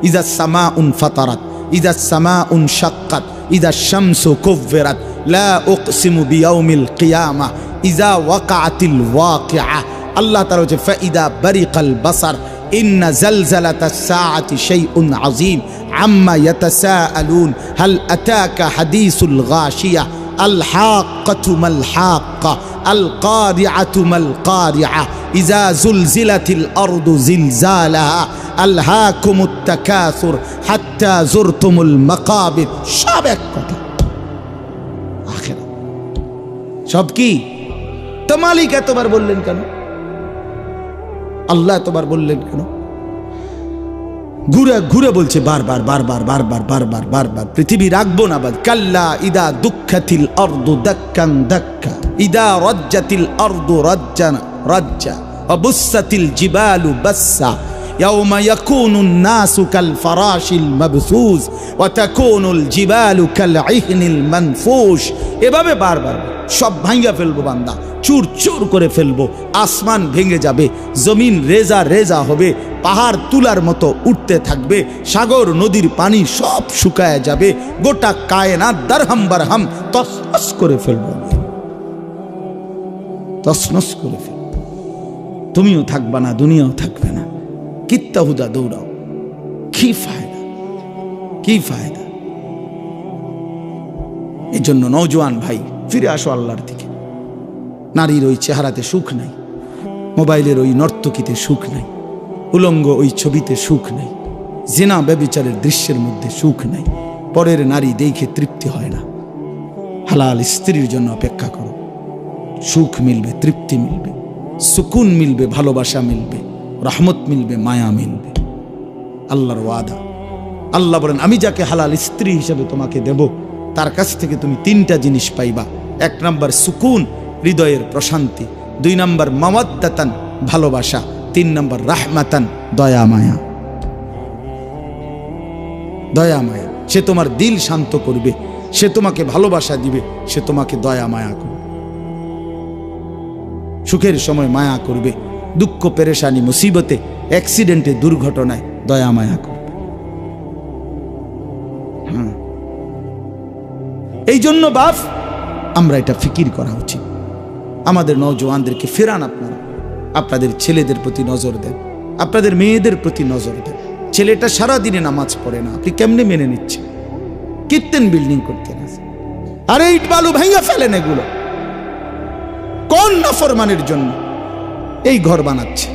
Speaker 1: ইযা সামাউন ফাতারাত, ইযা সামাউন শাক্কাত, ইযা শামসু কুব্বিরাত, লা উকসিমু বিয়াউমিল কিয়ামা, ইযা ওয়াকাআতিল ওয়াকিআ। আল্লাহ তাআলা বলেছে, ফাইদা বারিকাল বাসার, ইন্না জালজালাতাস সাআতি শাইউন আযীম, আম্মা ইয়াতাসাআলুন, হাল আতাকা হাদিসুল গাশিয়া, আল হাক্কাতু মাল হাক্কা, আল কারিআতু মাল কারিআ, ইযা জুলজিলাতিল আরদু জিলজালাহা, আলহাকুমুত তাকাসুর হাত্তা যুরতুমুল মাকাবির। সব এক কথা, আখিরাত সব কি? তো মালিক এতবার বললেন কেন? আল্লাহ এতবার বললেন কেন? ঘুরে ঘুরে বলছে বারবার বারবার বারবার বারবার বারবার, পৃথিবী রাখবো না বাদ। কাল্লা ইদা দুঃখাতিল আরদু দাক্কান দাক্কা, ইদা রাজ্জাতিল আরদু রাজ্জান রাজ্জা, অবুসাতিল জিবালু বাসসা, ইয়াউমা ইয়াকুনুন নাসু কাল ফারাশিল মাবসুস ওয়া তাকুনুল জিবালু কাল ইহনিল মানফুশ। এভাবে বারবার সব ভাঙা ফেলবো বান্দা, চুর চুর করে ফেলবো, আসমান ভেঙে যাবে, জমিন রেজা রেজা হবে, পাহাড় তুলার মতো উঠতে থাকবে, সাগর নদীর পানি সব শুকায় যাবে, গোটা কায়নাত দারহাম বারহাম তসনস করে ফেলবো, তসনস করে ফেলবো। তুমিও থাকবা না, দুনিয়াও থাকবে না, কিত্তা হুদা দৌড়াও, কি ফায়দা, কি ফায়দা? এই জন্য নওজোয়ান ভাই, ফিরে আসো আল্লাহর দিকে। নারীর ওই চেহারাতে সুখ নাই, মোবাইলের ওই নর্তকীতে সুখ নাই, উলঙ্গ ওই ছবিতে সুখ নাই, জিনা ব্যভিচারের দৃশ্যের মধ্যে সুখ নাই, পরের নারী দেখে তৃপ্তি হয় না। হালাল স্ত্রীর জন্য অপেক্ষা করো, সুখ মিলবে, তৃপ্তি মিলবে, সুকুন মিলবে, ভালোবাসা মিলবে, রহমত মিলবে, মায়া মিলবে। আল্লাহর ওয়াদা। আল্লাহ বলেন, আমি যাকে হালাল স্ত্রী হিসেবে তোমাকে দেব, তার কাছ থেকে তুমি 3টা জিনিস পাইবা। 1 নম্বর সুকুন, হৃদয়ের প্রশান্তি। 2 নম্বর মাওয়াদ্দাতান, ভালোবাসা। 3 নম্বর রাহমাতান, দয়া মায়া। দয়া মায়া, সে তোমার দিল শান্ত করবে, সে তোমাকে ভালোবাসা দিবে, সে তোমাকে দয়া মায়া করবে, সুখের সময় মায়া করবে, দুঃখ পেরেশানি মুসিবতে অ্যাক্সিডেন্টে দুর্ঘটনায় দয়া মায়া করবে। এই জন্য বাপ, আমরা এটা ফিকির করা উচিত। আমাদের নওজোয়ানদেরকে ফেরান, আপনারা আপনাদের ছেলেদের প্রতি নজর দেন, আপনাদের মেয়েদের প্রতি নজর দেন, ছেলেটা সারাদিনে নামাজ পড়ে না, আপনি কেমনে মেনে নিচ্ছেন? কীর্তেন বিল্ডিং করতে না, আরে ইট বালু ভেঙে ফেলেন। এগুলো কোন নাফরমানের জন্য এই ঘর বানাচ্ছে?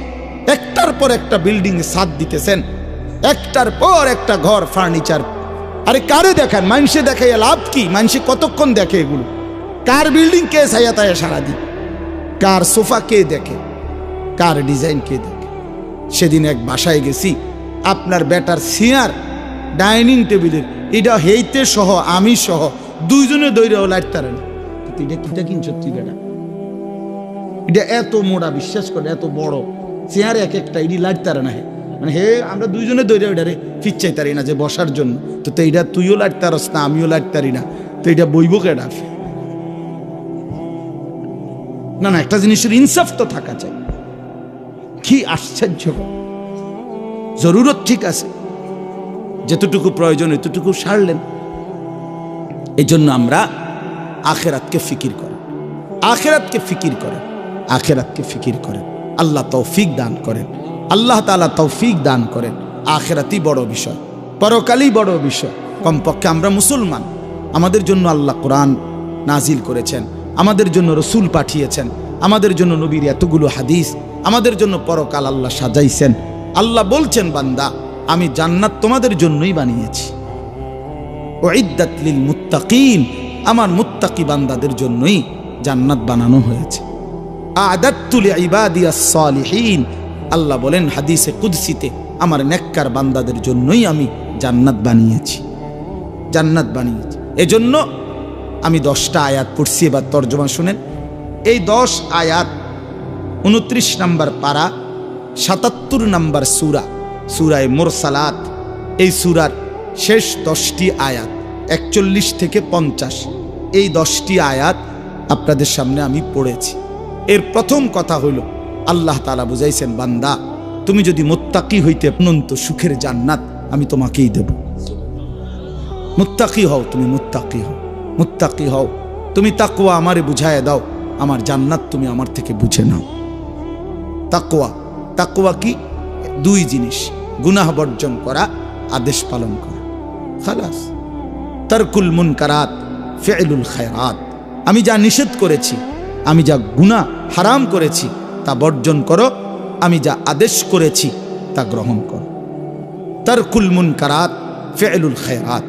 Speaker 1: একটার পর একটা বিল্ডিং ছাদ দিতেছেন, একটার পর একটা ঘর ফার্নিচার। আরে কারে দেখেন? মানুষে দেখাইয়া লাভ কি? মানুষে কতক্ষণ দেখে এগুলো? কার বিল্ডিং কে ছায়া তায়া সারাদিন? কার সোফা কে দেখে? কার ডিজাইন কে দেখে? সেদিন এক বাসায় গেছি, আপনার বেটার চেয়ার ডাইনিং টেবিলের এটা হেইতে সহ আমি সহ দুইজনে দৈরাও লাইতারেন। এটা কিটা কিনছো তুই বেটা? এটা এত মোড়া, বিশ্বাস করে এত বড় চেয়ার এক একটা এটি লাইতারে না। মানে হে আমরা দুইজনে দৈরা ওইটারে ফিচ্ছাই তারি না যে বসার জন্য। তো এইটা তুইও লাইতারস না, আমিও লাইতারি না, তো এটা বইব কেডা? না না, একটা জিনিসের ইনসাফ তো থাকা চাই। কি আশ্চর্য! জরুরত ঠিক আছে, যতটুকু প্রয়োজন এতটুকু সারলেন। এই জন্য আমরা আখেরাতকে ফিকির করেন, আখেরাতকে ফিকির করেন, আখেরাতকে ফিকির করেন। আল্লাহ তৌফিক দান করেন, আল্লাহ তাআলা তৌফিক দান করেন। আখেরাতই বড় বিষয়, পরকালই বড় বিষয়। কমপক্ষে আমরা মুসলমান, আমাদের জন্য আল্লাহ কোরআন নাজিল করেছেন, আমাদের জন্য রসুল পাঠিয়েছেন, আমাদের জন্য নবীর এতগুলো হাদিস, আমাদের জন্য পরকাল আল্লাহ সাজাইছেন। আল্লাহ বলছেন, বান্দা আমি জান্নাত তোমাদের জন্যই বানিয়েছি। উইদ্দাত লিল মুত্তাকিন, আমার মুত্তাকি বান্দাদের জন্যই জান্নাত বানানো হয়েছে। আ'দাততু লিইবাদিয়াস সালিহিন, আল্লাহ বলেন হাদিসে কুদসিতে, আমার নেককার বান্দাদের জন্যই আমি জান্নাত বানিয়েছি, জান্নাত বানিয়েছি। এজন্য আমি 10টা আয়াত পড়ছি, এবার তর্জমা শুনেন। এই 10 আয়াত 29 নম্বর পারা, 77 নম্বর সূরা, সূরায়ে মুরসালাত। এই সূরার শেষ 10টি আয়াত 41 থেকে 50, এই 10টি আয়াত আপনাদের সামনে আমি পড়েছি। এর প্রথম কথা হইল, আল্লাহ তাআলা বুঝাইছেন, বান্দা তুমি যদি মুত্তাকি হইতে অনন্ত সুখের জান্নাত আমি তোমাকেই দেব। মুত্তাকি হও, তুমি মুত্তাকি হও, মুত্তাকি হও। তুমি তাকওয়া আমারে বুঝায় দাও, আমার জান্নাত তুমি আমার থেকে বুঝে নাও। তাকওয়া, তাকওয়া কি? 2 জিনিস, গুনাহ বর্জন করা, আদেশ পালন করা, খালাস। তারকুল মুনকারাত, ফি'লুল খায়রাত। আমি যা নিষেধ করেছি, আমি যা গুনাহ হারাম করেছি তা বর্জন করো, আমি যা আদেশ করেছি তা গ্রহণ করো। তারকুল মুনকারাত, ফি'লুল খায়রাত,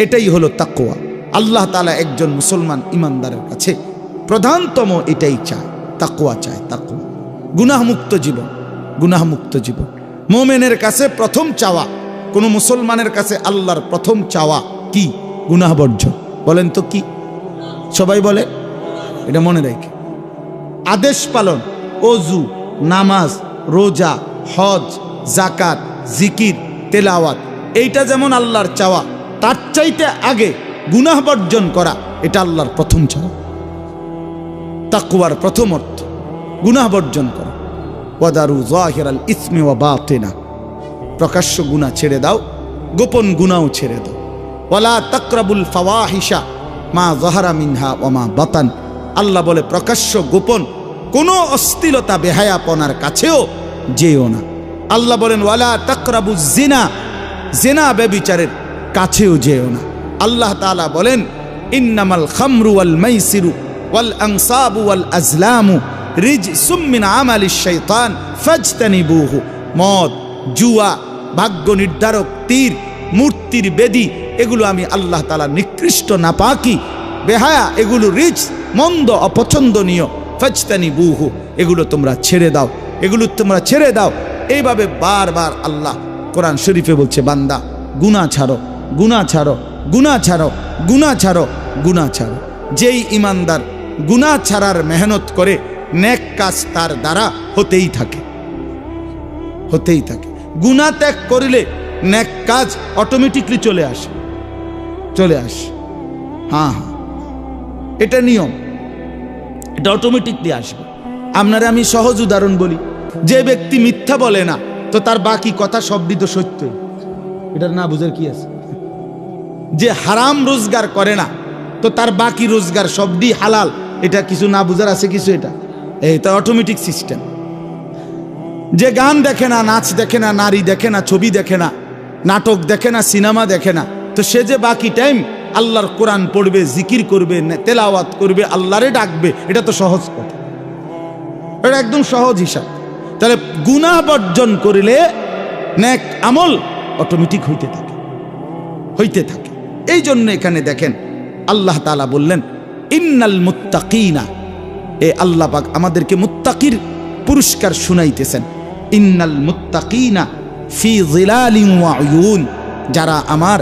Speaker 1: এটাই হলো তাকওয়া। আল্লাহ তাআলা একজন মুসলমান ইমানদারের কাছে প্রধানতম এটাই চায়, তাকওয়া চায়, তাকওয়া। গুনাহমুক্ত জীবন, গুনাহমুক্ত জীবন মুমিনের কাছে প্রথম চাওয়া। কোন মুসলমানের কাছে আল্লাহর প্রথম চাওয়া কি? গুনাহ বর্জন। বলেন তো কি? সবাই বলে, এটা মনে রাখে। আদেশ পালন, ওযু, নামাজ, রোজা, হজ, যাকাত, জিকির, তেলাওয়াত, এইটা যেমন আল্লাহর চাওয়া, তার চাইতে আগে গুনাহ বর্জন করা, এটা আল্লাহর প্রথম চাওয়া। তাকওয়ার প্রথম অর্থ গুনাহ বর্জন করা। ওয়াদারু যাহিরাল ইসমি ওয়া বাতিনা, প্রকাশ্য গুনাহ ছেড়ে দাও, গোপন গুনাহও ছেড়ে দাও। ওয়ালা তাকরাবুল ফাওয়াহিশা মা যাহারা মিনহা ওয়া মা বাতান, আল্লাহ বলে প্রকাশ্য গোপন কোনো অশ্লীলতা বেহায়াপনার কাছেও যেও না। আল্লাহ বলেন ওয়ালা তাকরাবুজ জিনা, জিনা ব্যভিচারের কাছেও যেও না। আল্লাহ তাআলা বলেন ইন্নামাল খামরু ওয়াল মাইসিরু ওয়াল আনসাবু ওয়াল আজলামু রিজসুম মিন আমালিশ শাইতান ফাজতানিবুহু। মদ, জুয়া, ভাগ্য নির্ধারক তীর, মূর্তির বেদী, এগুলো আমি আল্লাহ তাআলা নিকৃষ্ট, নাপাকি, বেহায়া, এগুলো রিজ, মন্দ, অপছন্দনীয়। ফাজতানিবুহু, এগুলো তোমরা ছেড়ে দাও, এগুলো তোমরা ছেড়ে দাও। এইভাবে বারবার আল্লাহ কোরআন শরীফে বলছে, বান্দা গুনাহ ছাড়ো, গুনাহ ছাড়ো, গুনাহ ছাড়ো, গুনাহ ছাড়ো, গুনাহ ছাড়ো। যেই ইমানদার গুনাহ ছাড়ার মেহনত করে, নেক কাজ তার দ্বারা হতেই থাকে, হতেই থাকে। গুনাহ ত্যাগ করিলে নেক কাজ অটোমেটিকলি চলে আসে, চলে আসে। হ্যাঁ হ্যাঁ, এটা নিয়ম, এটা অটোমেটিকলি আসবে। আপনারা আমি সহজ উদাহরণ বলি, যে ব্যক্তি মিথ্যা বলে না, তো তার বাকি কথা সবই তো সত্যই, এটার না বুঝার কি আছে? যে হারাম রোজগার করে না, তো তার বাকি রোজগার সবই হালাল, এটা কিছু না বুঝার আছে কিছু? এটা অটোমেটিক সিস্টেম। যে গান দেখে না, নাচ দেখে না, নারী দেখে না, ছবি দেখে না, নাটক দেখে না, সিনেমা দেখে না, তো সে যে বাকি টাইম আল্লাহর কোরআন পড়বে, জিকির করবে, তেলাওয়াত করবে, আল্লাহরে ডাকবে, এটা তো সহজ কথা, এটা একদম সহজ হিসাব। তাহলে গুনাহ বর্জন করিলে নেক আমল অটোমেটিক হইতে থাকে। এই জন্য এখানে দেখেন আল্লাহ তাআলা বললেন ইন্নাল মুত্তাকিনা, এ আল্লাহ পাক আমাদেরকে মুত্তাকির পুরস্কার শুনাইতেছেন। ইন্নাল মুত্তাকিনা ফি যিলালিন ওয়া উয়ুন, যারা আমার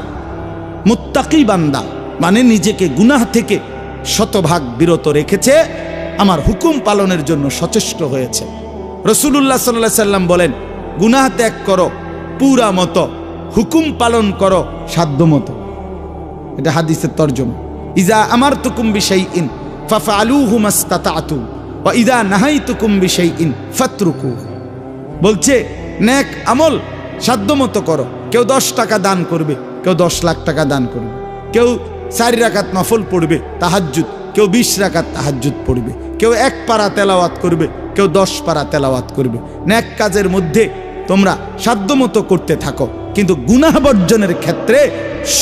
Speaker 1: মুত্তাকি বান্দা, মানে নিজেকে গুনাহ থেকে শতভাগ বিরত রেখেছে, আমার হুকুম পালনের জন্য সচেষ্ট হয়েছে। রাসূলুল্লাহ সাল্লাল্লাহু আলাইহি সাল্লাম বলেন, গুনাহ ত্যাগ করো পুরা মতো, হুকুম পালন করো সাধ্য মতো। এটা হাদিসের তরজমা। ইজা আমারতুকুম বিশাইইন ফাফআলুহু মাসতাতাতুম ওয়া ইজা নাহাইতুকুম বিশাইইন ফাতরুকুহু। বলছে নেক আমল সাধ্য মতো করো। কেউ 10 টাকা দান করবে, কেউ 10 লাখ টাকা দান করবে, কেউ 4 রাকাত নফল পড়বে তাহাজ্জুদ, কেউ 20 রাকাত তাহাজ্জুদ পড়বে, কেউ 1 পারা তেলাওয়াত করবে, কেউ 10 পারা তেলাওয়াত করবে। নেক কাজের মধ্যে তোমরা সাধ্যমতো করতে থাকো, কিন্তু গুনাহ বর্জনের ক্ষেত্রে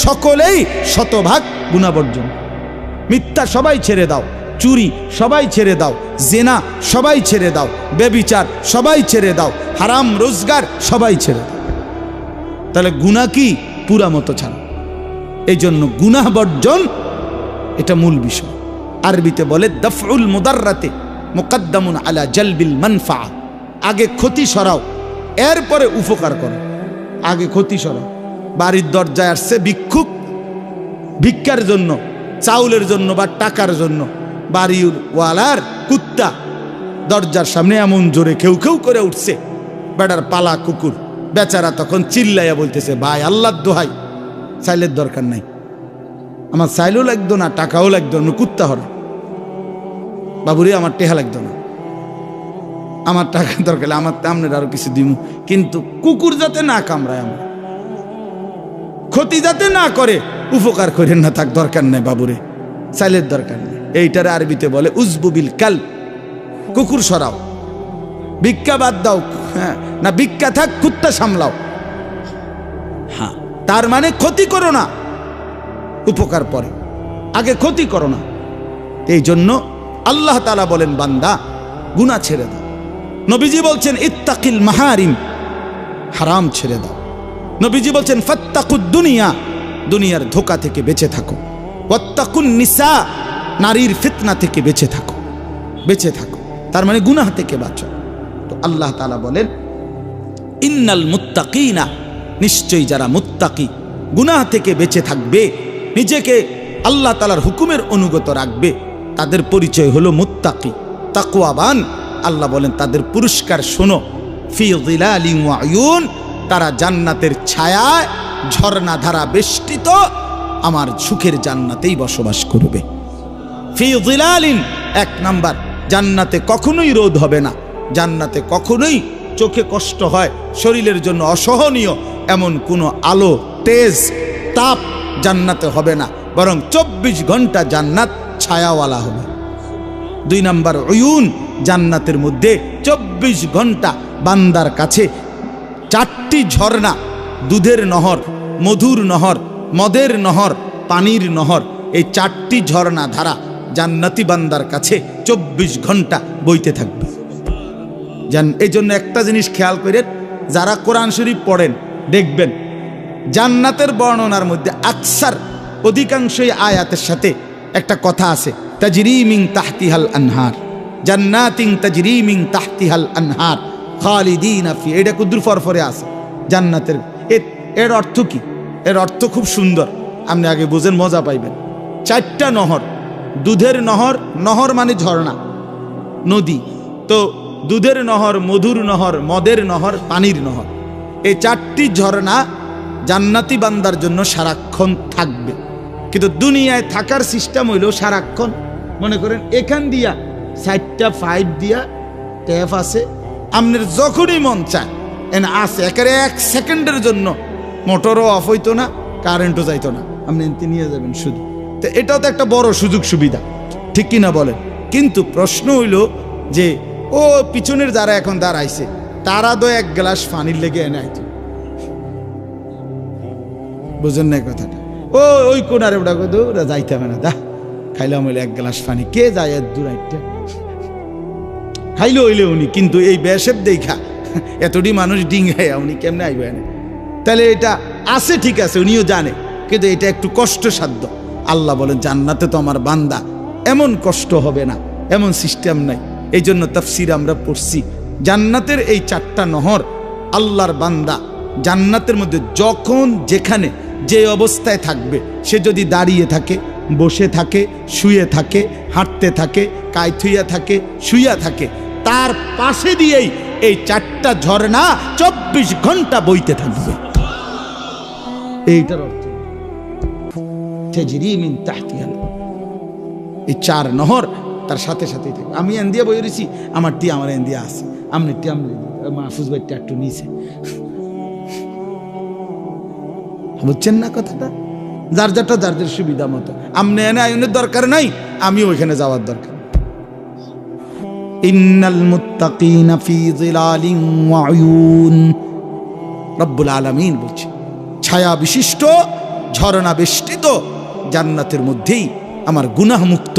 Speaker 1: সকলেই শতভাগ গুনাহ বর্জন। মিথ্যা সবাই ছেড়ে দাও, চুরি সবাই ছেড়ে দাও, জেনা সবাই ছেড়ে দাও, ব্যভিচার সবাই ছেড়ে দাও, হারাম রোজগার সবাই ছেড়ে দাও। তাহলে গুনাহ কি? পুরা মতো ছাড়ো। এই জন্য গুনাহ বর্জন এটা মূল বিষয়। আরবিতে বলে দফউল মুদাররাতে মুকদ্দামুন আলা জালবিল মানফা। আগে ক্ষতি সরাও, এরপরে উপকার করো। আগে ক্ষতি সরাও। বাড়ির দরজায় আসছে ভিক্ষুক, ভিক্ষার জন্য, চাউলের জন্য বা টাকার জন্য, বাড়িওয়ালার কুত্তা দরজার সামনে এমন জোরে খেউ খেউ করে উঠছে, বেটার পালা কুকুর, বেচারা তখন চিল্লাইয়া বলতেছে, ভাই আল্লাহর দোহাই, চাইলের দরকার নাই, আমার চাইলেও লাগতো না, টাকাও লাগতো না, কুত্তা হর বাবুরে, আমার টেহা লাগতো না, আমার টাকা দরকার, আমার আপনার আরো কিছু দিমু, কিন্তু কুকুর যাতে না কামড়ায়, আমার ক্ষতি যাতে না করে, উপকার করেন না, থাক দরকার নেই বাবুরে, চাইলের দরকার নেই। এইটারে আরবিতে বলে উজবুবিল কাল, কুকুর সরাও, ভিক্ষা বাদ দাও, হ্যাঁ না ভিক্ষা থাক, কুত্তা সামলাও। হ্যাঁ, তার মানে ক্ষতি করো না, উপকার পরে, আগে ক্ষতি করো না। এই জন্য আল্লাহ তাআলা বলেন, বান্দা গুনাহ ছেড়ে দাও। নবীজি বলছেন ইত্তাকিল মাহারিম, হারাম ছেড়ে দাও। নবীজি বলছেন ফাত্তাকুদ দুনিয়া, দুনিয়ার ধোঁকা থেকে বেঁচে থাকো। ওয়াত্তাকুন নিসা, নারীর ফিতনা থেকে বেঁচে থাকো, বেঁচে থাকো। তার মানে গুনাহ থেকে বাঁচো। তো আল্লাহ তাআলা বলেন ইন্নাল মুত্তাকিনা, নিশ্চয়ই যারা মুত্তাকি, গুনাহ থেকে বেঁচে থাকবে, নিজেকে আল্লাহ তাআলার হুকুমের অনুগত রাখবে, তাদের পরিচয় হলো মুত্তাকি, তাকওয়াবান। আল্লাহ বলেন তাদের পুরস্কার শোনো, ফি যিলালিন ওয়া উয়ুন, তারা জান্নাতের ছায়ায় ঝর্ণা ধারা বেষ্টিত আমার সুখের জান্নাতেই বসবাস করবে। ফি যিলালিন, 1 নাম্বার, জান্নাতে কখনোই রোদ হবে না, জান্নাতে কখনোই চোখে কষ্ট হয়, শরীরের জন্য অসহনীয় এমন কোনো আলো, তেজ, তাপ জান্নাতে হবে না, বরং 24 ঘন্টা জান্নাত ছায়াওয়ালা হবে। 2 নাম্বার, উয়ুন, জান্নাতের মধ্যে 24 ঘন্টা বান্দার কাছে 4টি ঝর্ণা, দুধের নহর, মধুর নহর, মদের নহর, পানির নহর, এই 4টি ঝর্ণা ধারা জান্নাতি বান্দার কাছে 24 ঘন্টা বইতে থাকবে। এই জন্য একটা জিনিস খেয়াল করেন, যারা কোরআন শরীফ পড়েন দেখবেন জান্নাতের বর্ণনার মধ্যে আকসার, অধিকাংশই আয়াতের সাথে একটা কথা আছে, তাজরি মিন তাহতিহাল আনহার, জান্নাতিন তাজরি মিন তাহতিহাল আনহার খালিদিনা ফি। এটা কুদ্দুর ফরফরে আছে জান্নাতের। এর অর্থ কি? এর অর্থ খুব সুন্দর, আপনি আগে বুঝেন, মজা পাইবেন। 4টা নহর, দুধের নহর, নহর মানে ঝর্ণা, নদী, তো দুধের নহর, মধুর নহর, মদের নহর, পানির নহর, এই 4টি ঝর্ণা জান্নাতি বান্দার জন্য সারাক্ষণ থাকবে। কিন্তু দুনিয়ায় থাকার সিস্টেম হইল সারাক্ষণ, মনে করেন এখান দিয়া 4টা পাইপ দিয়া ট্যাপ আছে, আপনার যখনই মন চায় এনে আছে, একেবারে 1 সেকেন্ডের জন্য মোটরও অফ হইতো না, কারেন্টও যাইতো না, আপনি নিয়ে যাবেন শুধু। তো এটাও তো একটা বড় সুযোগ সুবিধা, ঠিক কিনা বলেন? কিন্তু প্রশ্ন হইল যে ও পিছনের যারা এখন দাঁড়াইছে, তারা তো 1 গ্লাস পানির লেগে এনে আইতো, বুঝেন না কথাটা? ওই কোনারে ওটা কত ওরা যাইতে হবে না, দা খাইলাম হইলে 1 গ্লাস পানি, কে যায় এর দূর একটা খাইলে হইলে উনি, কিন্তু এই বেশেব দেখা এতটি মানুষ ডিঙ্গাইয়া উনি কেমনে আইবে না? তাহলে এটা আছে ঠিক আছে, উনিও জানে, কিন্তু এটা একটু কষ্টসাধ্য। আল্লাহ বলেন জান্নাতে তো আমার বান্দা এমন কষ্ট হবে না, এমন সিস্টেম নাই। এই জন্য তাফসীর আমরা পড়ছি, জান্নাতের এই 4টা নহর, আল্লাহর বান্দা জান্নাতের মধ্যে যখন যেখানে যে অবস্থায় থাকবে, সে যদি দাঁড়িয়ে থাকে, বসে থাকে, শুয়ে থাকে, হাঁটতে থাকে, কায়থুইয়া থাকে, শুইয়া থাকে, তার পাশে দিয়েই এই 4টা ঝর্ণা 24 ঘন্টা বইতে থাকবে। এইটার অর্থ তাজরি মিন তাহতিহাল, এই 4 নহর তার সাথে সাথেই থাকে। আমি এন্দিয়া বই রয়েছি, আমার টি আমার এন্দিয়া আছে, আমনে টি আমনে, মাহফুজ ভাইটা একটু নিচে, বুঝছেন না কথাটা? যার যারটা যার যার সুবিধা মতো, আমনে এনে আইনের দরকার নাই, আমি ওইখানে যাওয়ার দরকার। ইন্নাল মুত্তাকিনা ফি যিলালিন ওয়া উয়ুন, রব্বুল আলামিন বলছে ছায়া বিশিষ্ট ঝর্ণা বেষ্টিত জান্নাতের মধ্যেই আমার গুনাহ মুক্ত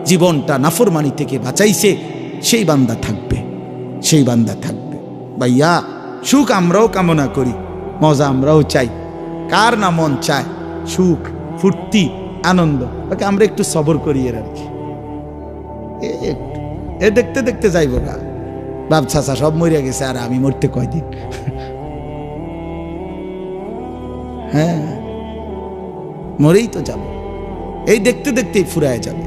Speaker 1: জীবনটা নাফরমানি থেকে বাঁচাইছে সেই বান্দা থাকবে, সেই বান্দা থাকবে। ভাইয়া সুখ আমরাও কামনা করি, মজা আমরাও চাই, কার না মন চায় সুখ, ফুর্তি, আনন্দ? ওকে আমরা একটু সবর করি এর আর কি, এ দেখতে দেখতে যাইব না। বাপ চাচা সব মরিয়া গেছে, আর আমি মরতে কয়দিন? হ্যাঁ, মরেই তো যাব, এই দেখতে দেখতেই ফুরায় যাবে।